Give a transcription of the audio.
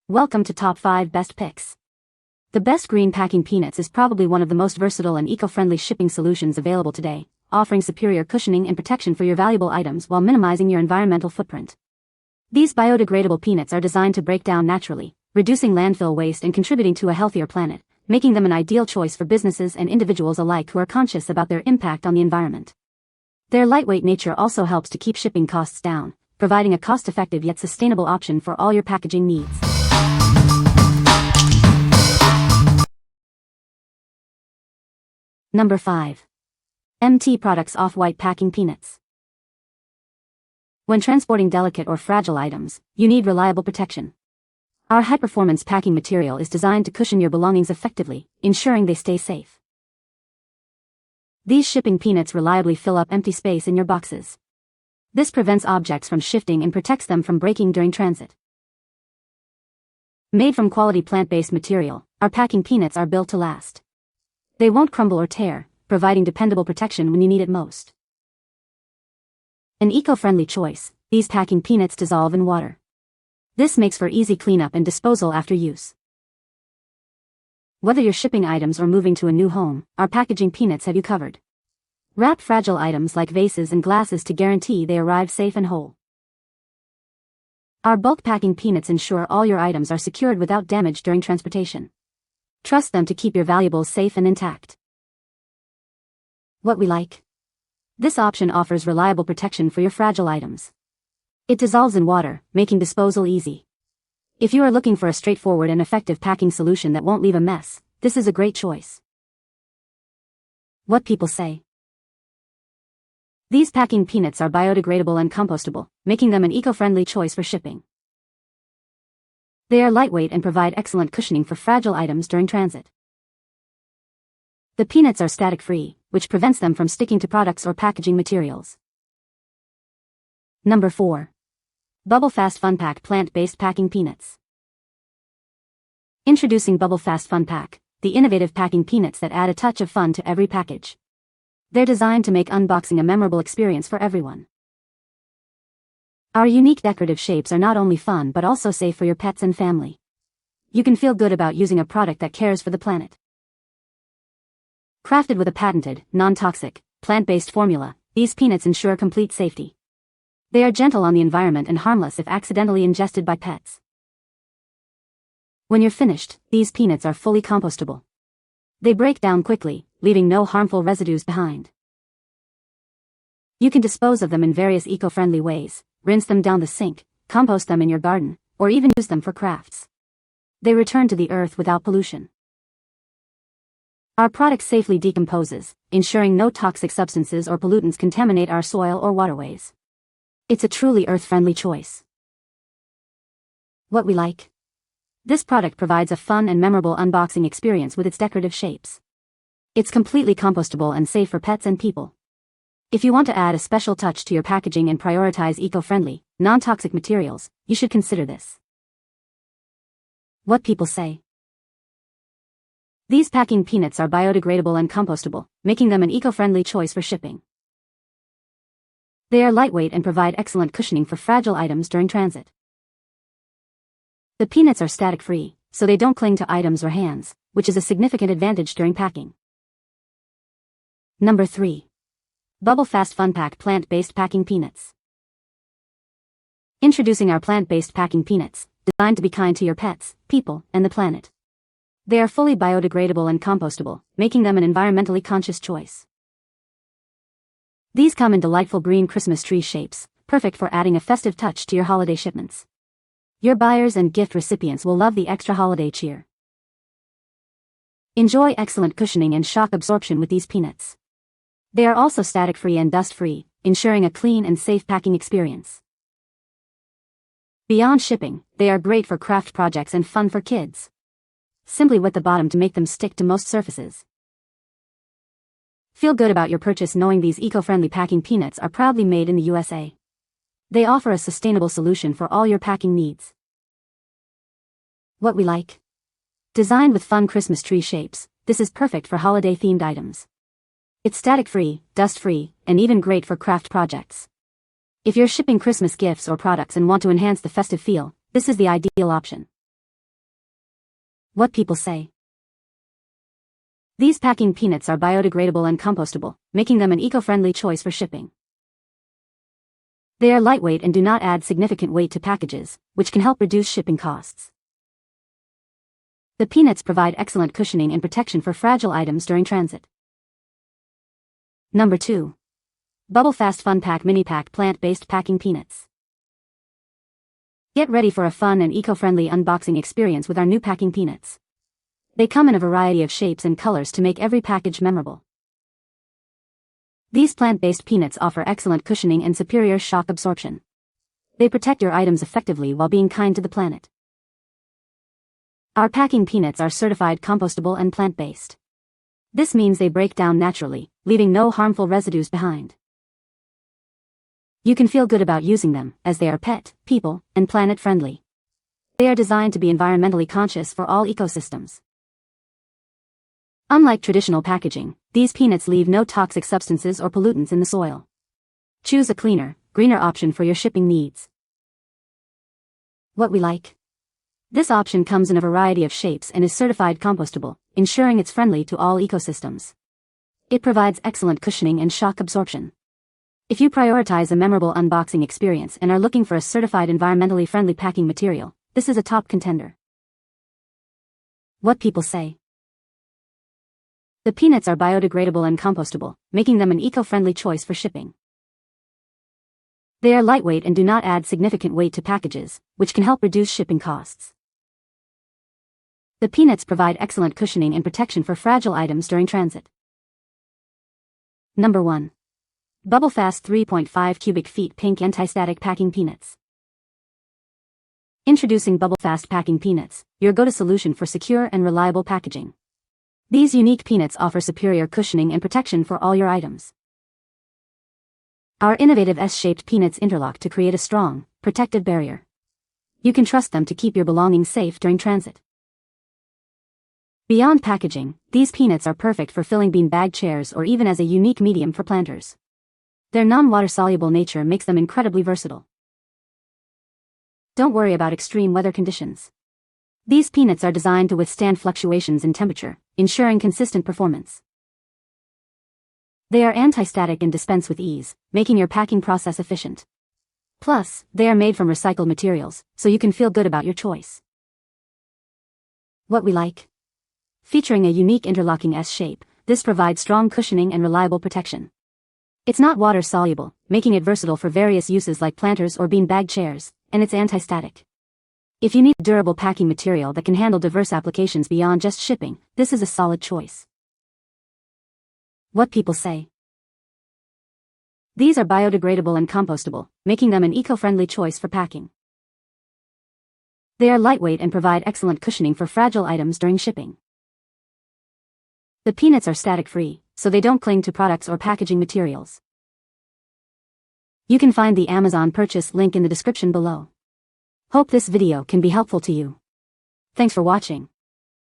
Welcome to Top 5 Best Picks. The best green packing peanuts is probably one of the most versatile and eco-friendly shipping solutions available today, offering superior cushioning and protection for your valuable items while minimizing your environmental footprint. These biodegradable peanuts are designed to break down naturally, reducing landfill waste and contributing to a healthier planet, making them an ideal choice for businesses and individuals alike who are conscious about their impact on the environment. Their lightweight nature also helps to keep shipping costs down, providing a cost-effective yet sustainable option for all your packaging needs. Number 5. MT Products Off-White Packing Peanuts. When transporting delicate or fragile items, you need reliable protection. Our high-performance packing material is designed to cushion your belongings effectively, ensuring they stay safe. These shipping peanuts reliably fill up empty space in your boxes. This prevents objects from shifting and protects them from breaking during transit. Made from quality plant-based material, our packing peanuts are built to last. They won't crumble or tear, providing dependable protection when you need it most. An eco-friendly choice, these packing peanuts dissolve in water. This makes for easy cleanup and disposal after use. Whether you're shipping items or moving to a new home, our packaging peanuts have you covered. Wrap fragile items like vases and glasses to guarantee they arrive safe and whole. Our bulk packing peanuts ensure all your items are secured without damage during transportation. Trust them to keep your valuables safe and intact. What we like? This option offers reliable protection for your fragile items. It dissolves in water, making disposal easy. If you are looking for a straightforward and effective packing solution that won't leave a mess, this is a great choice. What people say. These packing peanuts are biodegradable and compostable, making them an eco-friendly choice for shipping. They are lightweight and provide excellent cushioning for fragile items during transit. The peanuts are static-free, which prevents them from sticking to products or packaging materials. Number 4. Bubblefast FunPak Plant-Based Packing Peanuts. Introducing Bubblefast FunPak, the innovative packing peanuts that add a touch of fun to every package. They're designed to make unboxing a memorable experience for everyone. Our unique decorative shapes are not only fun but also safe for your pets and family. You can feel good about using a product that cares for the planet. Crafted with a patented, non-toxic, plant-based formula, these peanuts ensure complete safety. They are gentle on the environment and harmless if accidentally ingested by pets. When you're finished, these peanuts are fully compostable. They break down quickly, leaving no harmful residues behind. You can dispose of them in various eco-friendly ways, rinse them down the sink, compost them in your garden, or even use them for crafts. They return to the earth without pollution. Our product safely decomposes, ensuring no toxic substances or pollutants contaminate our soil or waterways. It's a truly earth-friendly choice. What we like? This product provides a fun and memorable unboxing experience with its decorative shapes. It's completely compostable and safe for pets and people. If you want to add a special touch to your packaging and prioritize eco-friendly, non-toxic materials, you should consider this. What people say. These packing peanuts are biodegradable and compostable, making them an eco-friendly choice for shipping. They are lightweight and provide excellent cushioning for fragile items during transit. The peanuts are static-free, so they don't cling to items or hands, which is a significant advantage during packing. Number 3. Bubblefast FunPak Plant-Based Packing Peanuts. Introducing our plant-based packing peanuts, designed to be kind to your pets, people, and the planet. They are fully biodegradable and compostable, making them an environmentally conscious choice. These come in delightful green Christmas tree shapes, perfect for adding a festive touch to your holiday shipments. Your buyers and gift recipients will love the extra holiday cheer. Enjoy excellent cushioning and shock absorption with these peanuts. They are also static-free and dust-free, ensuring a clean and safe packing experience. Beyond shipping, they are great for craft projects and fun for kids. Simply wet the bottom to make them stick to most surfaces. Feel good about your purchase knowing these eco-friendly packing peanuts are proudly made in the USA. They offer a sustainable solution for all your packing needs. What we like? Designed with fun Christmas tree shapes, this is perfect for holiday-themed items. It's static-free, dust-free, and even great for craft projects. If you're shipping Christmas gifts or products and want to enhance the festive feel, this is the ideal option. What people say. These packing peanuts are biodegradable and compostable, making them an eco-friendly choice for shipping. They are lightweight and do not add significant weight to packages, which can help reduce shipping costs. The peanuts provide excellent cushioning and protection for fragile items during transit. Number 2. Bubblefast FunPak MiniPack plant-based packing peanuts. Get ready for a fun and eco-friendly unboxing experience with our new packing peanuts. They come in a variety of shapes and colors to make every package memorable. These plant-based peanuts offer excellent cushioning and superior shock absorption. They protect your items effectively while being kind to the planet. Our packing peanuts are certified compostable and plant-based. This means they break down naturally, leaving no harmful residues behind. You can feel good about using them, as they are pet, people, and planet-friendly. They are designed to be environmentally conscious for all ecosystems. Unlike traditional packaging, these peanuts leave no toxic substances or pollutants in the soil. Choose a cleaner, greener option for your shipping needs. What we like. This option comes in a variety of shapes and is certified compostable, ensuring it's friendly to all ecosystems. It provides excellent cushioning and shock absorption. If you prioritize a memorable unboxing experience and are looking for a certified environmentally friendly packing material, this is a top contender. What people say. The peanuts are biodegradable and compostable, making them an eco-friendly choice for shipping. They are lightweight and do not add significant weight to packages, which can help reduce shipping costs. The peanuts provide excellent cushioning and protection for fragile items during transit. Number 1. Bubblefast 3.5 cubic feet pink anti-static packing peanuts. Introducing Bubblefast packing peanuts, your go-to solution for secure and reliable packaging. These unique peanuts offer superior cushioning and protection for all your items. Our innovative S-shaped peanuts interlock to create a strong, protective barrier. You can trust them to keep your belongings safe during transit. Beyond packaging, these peanuts are perfect for filling bean-bag chairs or even as a unique medium for planters. Their non-water-soluble nature makes them incredibly versatile. Don't worry about extreme weather conditions. These peanuts are designed to withstand fluctuations in temperature, ensuring consistent performance. They are anti-static and dispense with ease, making your packing process efficient. Plus, they are made from recycled materials, so you can feel good about your choice. What we like. Featuring a unique interlocking S-shape, this provides strong cushioning and reliable protection. It's not water-soluble, making it versatile for various uses like planters or bean-bag chairs, and it's anti-static. If you need durable packing material that can handle diverse applications beyond just shipping, this is a solid choice. What people say. These are biodegradable and compostable, making them an eco-friendly choice for packing. They are lightweight and provide excellent cushioning for fragile items during shipping. The peanuts are static-free, so they don't cling to products or packaging materials. You can find the Amazon purchase link in the description below. Hope this video can be helpful to you. Thanks for watching.